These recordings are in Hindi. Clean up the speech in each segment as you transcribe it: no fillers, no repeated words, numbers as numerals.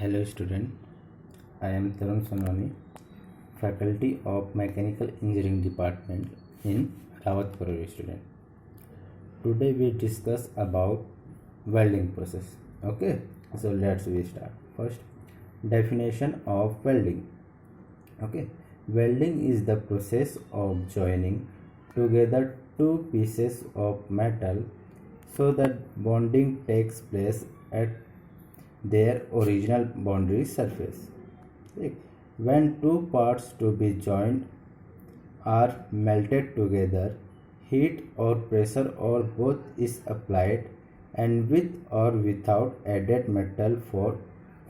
Hello student, I am Tarun Sonwani, faculty of Mechanical Engineering Department in Rawatpur student. Today we discuss about welding process. Okay, so let's we start. First, definition of welding. Okay, welding is the process of joining together two pieces of metal so that bonding takes place at their original boundary surface. When two parts to be joined are melted together, heat or pressure or both is applied, and with or without added metal for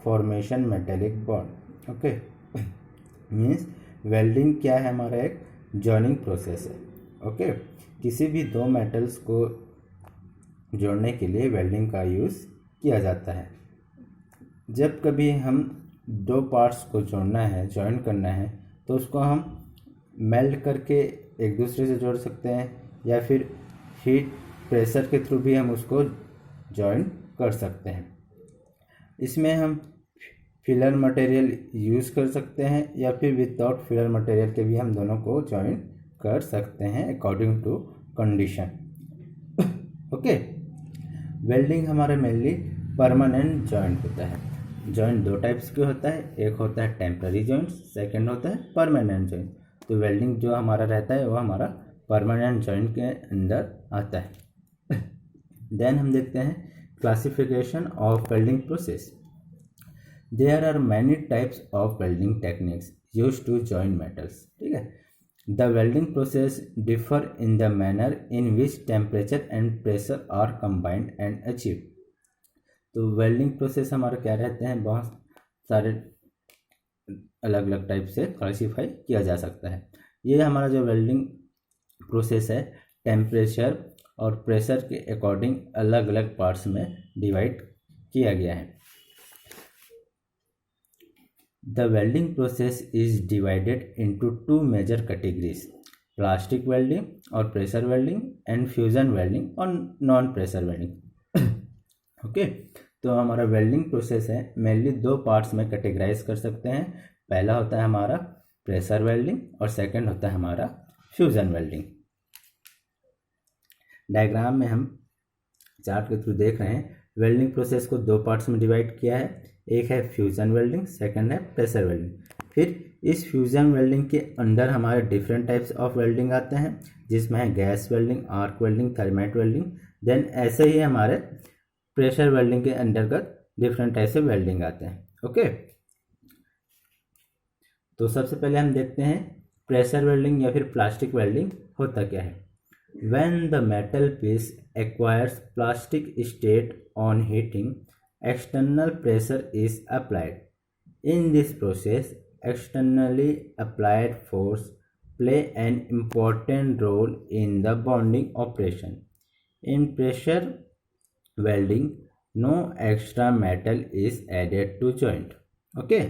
formation metallic bond. Okay, means welding क्या है, हमारा एक जॉइनिंग प्रोसेस है. ओके, किसी भी दो मेटल्स को जोड़ने के लिए वेल्डिंग का यूज़ किया जाता है. जब कभी हम दो पार्ट्स को जोड़ना है, जॉइन करना है, तो उसको हम मेल्ट करके एक दूसरे से जोड़ सकते हैं या फिर हीट प्रेशर के थ्रू भी हम उसको जॉइन कर सकते हैं. इसमें हम फिलर मटेरियल यूज़ कर सकते हैं या फिर विदाउट फिलर मटेरियल के भी हम दोनों को जॉइन कर सकते हैं according to condition. Okay, welding हमारा मेनली परमानेंट जॉइंट होता है. जॉइंट दो टाइप्स के होता है, एक होता है टेम्पररी जॉइंट, सेकंड होता है परमानेंट जॉइंट. तो वेल्डिंग जो हमारा रहता है वो हमारा परमानेंट जॉइंट के अंदर आता है. देन हम देखते हैं classification of welding process. There are many types of welding techniques use to join metals. ठीक है, the welding process differ in the manner in which temperature and pressure are combined and achieve. तो वेल्डिंग प्रोसेस हमारा क्या रहते हैं, बहुत सारे अलग अलग टाइप से क्लासीफाई किया जा सकता है. ये हमारा जो वेल्डिंग प्रोसेस है टेम्परेचर और प्रेशर के अकॉर्डिंग अलग अलग पार्ट्स में डिवाइड किया गया है. The welding process is divided into two major categories, plastic welding और pressure welding and fusion welding और नॉन प्रेशर वेल्डिंग. ओके, तो हमारा वेल्डिंग प्रोसेस है मेनली दो पार्ट्स में कैटेगराइज कर सकते हैं. पहला होता है हमारा प्रेशर वेल्डिंग और सेकंड होता है हमारा फ्यूजन वेल्डिंग. डायग्राम में हम चार्ट के थ्रू देख रहे हैं वेल्डिंग प्रोसेस को दो पार्ट्स में डिवाइड किया है. एक है फ्यूजन वेल्डिंग, सेकंड है प्रेशर वेल्डिंग. फिर इस फ्यूजन वेल्डिंग के अंदर हमारे डिफरेंट टाइप्स ऑफ वेल्डिंग आते हैं, जिसमें है gas welding, arc welding, thermite welding. Then ऐसे ही हमारे प्रेशर वेल्डिंग के अंतर्गत डिफरेंट टाइप से वेल्डिंग आते हैं. ओके, तो सबसे पहले हम देखते हैं प्रेशर वेल्डिंग या फिर प्लास्टिक वेल्डिंग होता क्या है. When the metal piece acquires plastic state on heating, external pressure is applied. In this process, externally applied force play an important role in the bonding operation. In pressure welding, no extra metal is added to joint. Okay.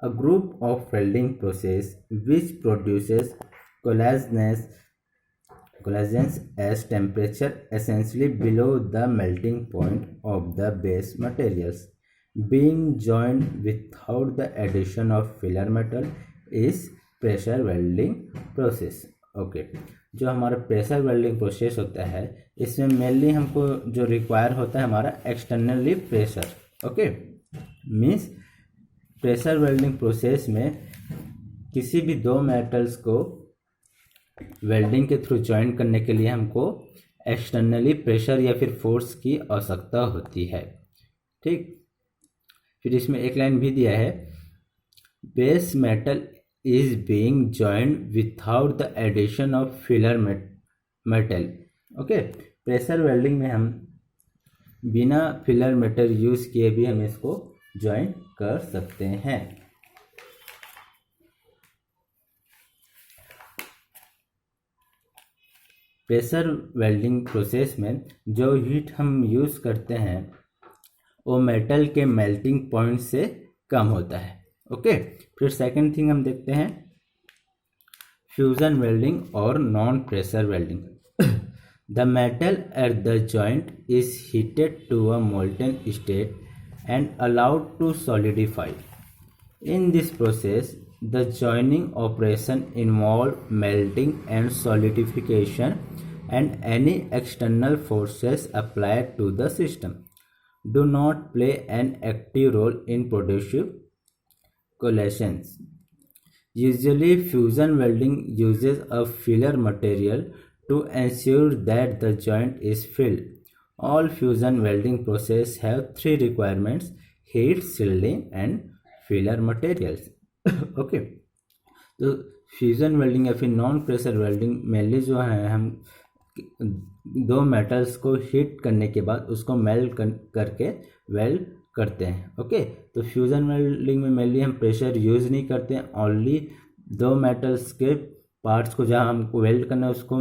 A group of welding process which produces collagens as temperature essentially below the melting point of the base materials being joined without the addition of filler metal is pressure welding process. Okay, जो हमारा प्रेशर वेल्डिंग प्रोसेस होता है इसमें मेनली हमको जो रिक्वायर होता है हमारा externally pressure. Okay, means pressure welding process में किसी भी दो मेटल्स को वेल्डिंग के थ्रू ज्वाइन करने के लिए हमको एक्सटर्नली प्रेशर या फिर फोर्स की आवश्यकता होती है. ठीक, फिर इसमें एक लाइन भी दिया है, base metal is being joined without the addition of filler metal. Okay, pressure welding में हम बिना फिलर मेटल यूज़ किए भी हम इसको ज्वाइन कर सकते हैं. प्रेशर वेल्डिंग प्रोसेस में जो हीट हम यूज़ करते हैं वो मेटल के मेल्टिंग पॉइंट से कम होता है. ओके, फिर सेकंड थिंग हम देखते हैं फ्यूजन वेल्डिंग और non pressure welding. The metal at the joint is heated to a molten state and allowed to solidify. In this process, the joining operation involve melting and solidification, and any external forces applied to the system do not play an active role in producing coalescence. Usually, fusion welding uses a filler material to ensure that the joint is filled. All fusion welding processes have three requirements: heat, shielding, and filler materials. Okay, तो फ्यूजन वेल्डिंग या फिर नॉन प्रेशर वेल्डिंग मेनली जो है, हम दो मेटल्स को हीट करने के बाद उसको मेल्ट करके वेल्ड करते हैं. ओके, तो फ्यूजन वेल्डिंग में मेनली हम प्रेशर यूज़ नहीं करते हैं. ओनली दो मेटल्स के पार्ट्स को जहाँ हमको वेल्ड करना है उसको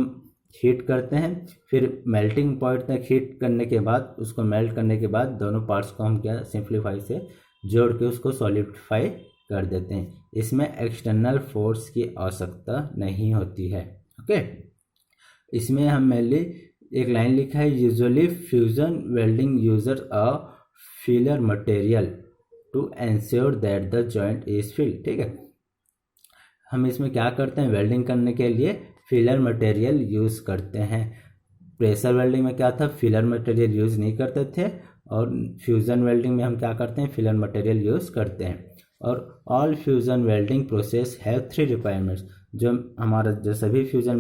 हीट करते हैं, फिर मेल्टिंग पॉइंट तक हीट करने के बाद उसको मेल्ट करने के बाद दोनों पार्ट्स को हम क्या सिंप्लीफाई से जोड़ के उसको सॉलिडिफाई कर देते हैं. इसमें एक्सटर्नल फोर्स की आवश्यकता नहीं होती है. ओके, इसमें हम मेनली एक लाइन लिखा है, usually fusion welding uses a filler material to ensure that the joint is filled. ठीक है, हम इसमें क्या करते हैं, वेल्डिंग करने के लिए फिलर मटेरियल यूज़ करते हैं. प्रेशर वेल्डिंग में क्या था, फिलर मटेरियल यूज़ नहीं करते थे, और फ्यूज़न वेल्डिंग में हम क्या करते हैं, फिलर मटेरियल यूज़ करते हैं. और all fusion welding process have three requirements. जो हमारा जो सभी फ्यूज़न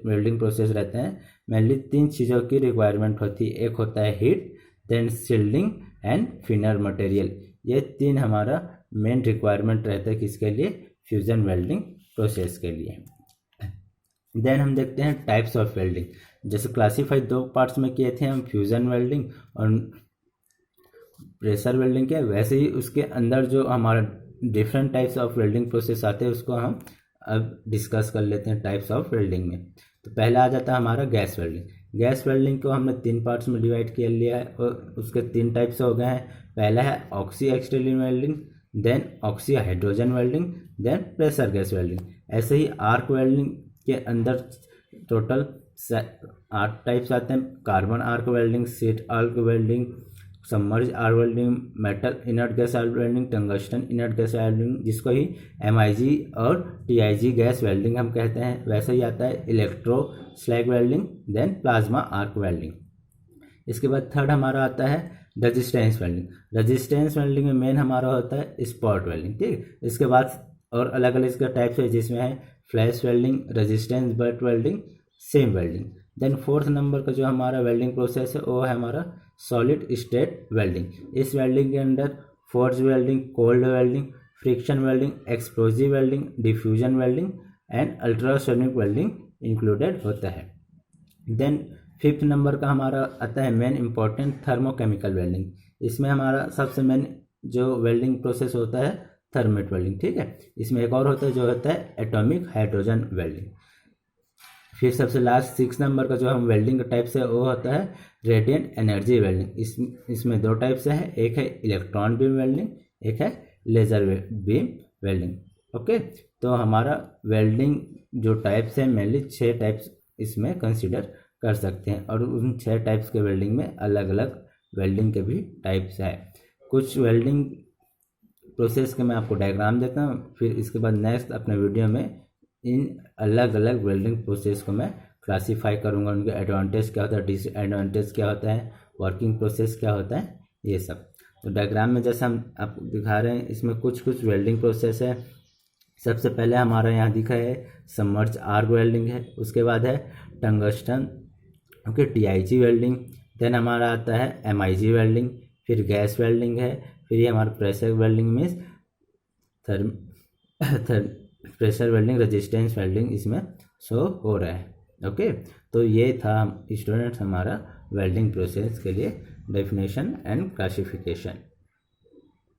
वेल्डिंग प्रोसेस रहते हैं, मेनली तीन चीज़ों की रिक्वायरमेंट होती है. एक होता है heat, then shielding and filler material. ये तीन हमारा मेन रिक्वायरमेंट रहता है किसके लिए, फ्यूज़न वेल्डिंग प्रोसेस के लिए. देन हम देखते हैं टाइप्स ऑफ वेल्डिंग. जैसे क्लासीफाई दो पार्ट्स में किए थे हम, फ्यूज़न वेल्डिंग और प्रेशर वेल्डिंग के, वैसे ही उसके अंदर जो हमारा different types of welding process आते हैं उसको हम अब डिस्कस कर लेते हैं टाइप्स ऑफ वेल्डिंग में. तो पहला आ जाता है हमारा गैस वेल्डिंग. गैस वेल्डिंग को हमने तीन पार्ट्स में डिवाइड कर लिया है और उसके तीन टाइप्स हो गए हैं. पहला है oxy acetylene welding, then oxy hydrogen welding, then pressure gas welding. ऐसे ही आर्क वेल्डिंग के अंदर टोटल 8 टाइप्स आते हैं: carbon arc welding, shield arc welding, submerge arc welding, metal inert gas arc welding, tungsten inert gas welding, जिसको ही MIG और TIG गैस वेल्डिंग हम कहते हैं. वैसे ही आता है electro slag welding, then plasma arc welding. इसके बाद थर्ड हमारा आता है रेजिस्टेंस वेल्डिंग. रेजिस्टेंस वेल्डिंग में मेन हमारा होता है स्पॉट वेल्डिंग. ठीक, इसके बाद और अलग अलग इसका टाइप्स है, जिसमें है flash welding, resistance butt welding, seam welding. Then fourth number का जो हमारा वेल्डिंग प्रोसेस है वो है हमारा सॉलिड स्टेट वेल्डिंग. इस वेल्डिंग के अंदर forge welding, cold welding, friction welding, explosive welding, diffusion welding and ultrasonic welding included होता है. देन फिफ्थ नंबर का हमारा आता है मेन इंपॉर्टेंट थर्मोकेमिकल वेल्डिंग. इसमें हमारा सबसे मेन जो वेल्डिंग प्रोसेस होता है थर्मेट वेल्डिंग. ठीक है, इसमें एक और होता है जो होता है एटॉमिक हाइड्रोजन वेल्डिंग. फिर सबसे लास्ट 6 नंबर का जो हम वेल्डिंग का टाइप्स है वो होता है रेडिएंट एनर्जी वेल्डिंग. इसमें दो टाइप्स है, एक है इलेक्ट्रॉन बीम वेल्डिंग, एक है लेज़र बीम वेल्डिंग. ओके, तो हमारा वेल्डिंग जो टाइप्स है मेनली 6 टाइप्स इसमें कंसिडर कर सकते हैं, और उन 6 टाइप्स के वेल्डिंग में अलग अलग वेल्डिंग के भी टाइप्स है. कुछ वेल्डिंग प्रोसेस के मैं आपको डायग्राम देता हूँ, फिर इसके बाद नेक्स्ट अपने वीडियो में इन अलग अलग वेल्डिंग प्रोसेस को मैं क्लासीफाई करूँगा. उनके एडवांटेज क्या होता है, डिसएडवांटेज क्या होता है, वर्किंग प्रोसेस क्या होता है, ये सब. तो डायग्राम में जैसा हम आपको दिखा रहे हैं, इसमें कुछ वेल्डिंग प्रोसेस है. सबसे पहले हमारा यहाँ दिखा है सबमर्ज आर्क वेल्डिंग है, उसके बाद है tungsten okay TIG welding, then हमारा आता है MIG वेल्डिंग, फिर गैस वेल्डिंग है, फिर ये हमारा pressure welding means pressure welding, resistance welding इसमें शो हो रहा है. ओके, तो ये था स्टूडेंट्स हमारा वेल्डिंग प्रोसेस के लिए डेफिनेशन एंड क्लासिफिकेशन.